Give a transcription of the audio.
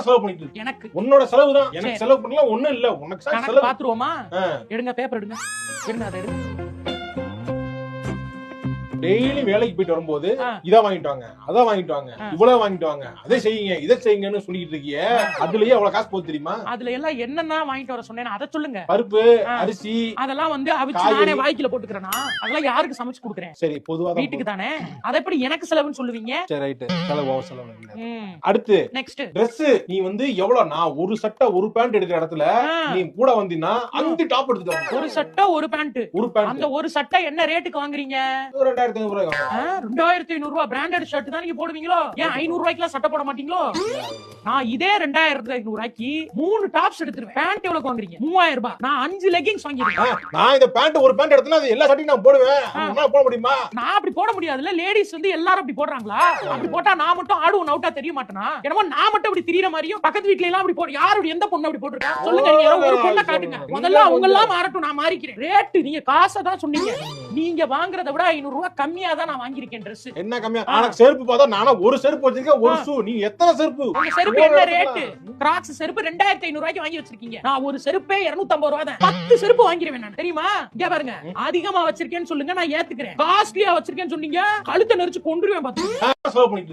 செலவு பண்ணிட்டு எனக்கு உன்னோட செலவு தான். எனக்கு செலவு பண்ணலாம் ஒண்ணும் இல்ல. உனக்கு செலவு பாத்துருவோமா? எடுங்க பேப்பர் எடுங்க. எடுங்க அதை எடுங்க. டெய்லி வேலைக்கு போயிட்டு வரும்போது இத வாங்கிட்டு வாங்க, அத வாங்கிட்டு வாங்க, இவ்வளவு வாங்கிட்டு வாங்க, அதை செய்யுங்க, இதை செய்யுங்கன்னு சொல்லிட்டு இருக்கீங்க. அதுலயே அவ்வளவு காசு போகுது தெரியுமா? அதுல எல்லாம் என்னென்ன வாங்கிட்டு வர சொன்னேன் அதை சொல்லுங்க. பருப்பு, அரிசி அதெல்லாம் வந்து அவிச்சு நானே வாய்க்குல போட்டுக்கிறேனா? அதெல்லாம் யாருக்கு சமைச்சு கொடுக்குறேன்? சரி, பொதுவா வீட்டுக்கு தானே. அதை எப்படி எனக்கு செலவுன்னு சொல்லுவீங்க? சரி, ரைட். செலவு ஓவர் செலவு இல்ல. அடுத்து நெக்ஸ்ட் Dress. நீ வந்து எவ்வளவு நான் ஒரு சட்டை ஒரு பேண்ட் எடுக்கிற இடத்துல நீ கூட வந்தீனா 5 டாப் எடுத்துட்டு வா. ஒரு சட்டை ஒரு பேண்ட். அந்த ஒரு சட்டை என்ன ரேட்டுக்கு வாங்குறீங்க? 2500 ரூபாய். 2500 ரூபாய் பிராண்டட் ஷர்ட் தான் நீங்க போடுவீங்களோ? ஏன் 500 ரூபாய்க்குலாம் சட்டை போட மாட்டீங்களோ? நான் இதே 2500 ரூபாய்க்கு 3 டாப்ஸ் எடுத்துருவேன். பேண்ட் எவ்வளவு வாங்குறீங்க? 3000 ரூபாய். நான் 5 லெகிங்ஸ் வாங்கிருக்கேன். நான் இந்த பேண்ட் ஒரு பேண்ட் எடுத்தனா அது எல்லா சட்டையும் நான் போடுவேன். உன்னால போட முடியுமா? நான் அப்படி போட முடியாதுல்ல. லேடீஸ் வந்து எல்லாரும் அப்படி போடுறாங்களா? அப்படி போட்டா நான் மட்டும் ஆடுவன் அவுட்டா தெரிய மாட்டேனா? என்னமோ நான் மட்டும் அப்படி திரியற மாதிரியும் பக்கத்து வீட்ல எல்லாம் அப்படி போடு. யாரோட எந்த பொண்ணு அப்படி போட்டுருக்கா? சொல்லுங்க. நீங்க ஒரு பொண்ணை காட்டுங்க. முதல்ல அவங்க எல்லாம் மாறட்டும். நான் மாறிக்கிறேன். ரேட் நீங்க காசை தான் சொன்னீங்க. நீங்க வாங்குறத விட 500 ரூபாய் கம்மியா தான் நான் வாங்கிருக்கேன் Dress. என்ன கம்மியா? எனக்கு செருப்பு பார்த்தா நானா ஒரு செருப்பு வச்சிருக்கேன், ஒரு ஷூ. நீ எத்தனை செருப்பு? உங்க செருப்பு என்ன ரேட்? கிராக்ஸ் செருப்பு 2500 ரூபாய்க்கு வாங்கி வச்சிருக்கீங்க. நான் ஒரு செருப்பே 250 ரூபாய் தான். 10 செருப்பு வாங்கிடுவேன் நான். தெரியுமா? இங்க பாருங்க. அதிகமா வச்சிருக்கேன்னு சொல்லுங்க, நான் ஏத்துக்கிறேன். காஸ்ட்லியா வச்சிருக்கேன்னு சொன்னீங்க, கழுத்தை நெரிச்சு கொன்றுவேன் பாத்துங்க. செலவு பண்ணிட்டு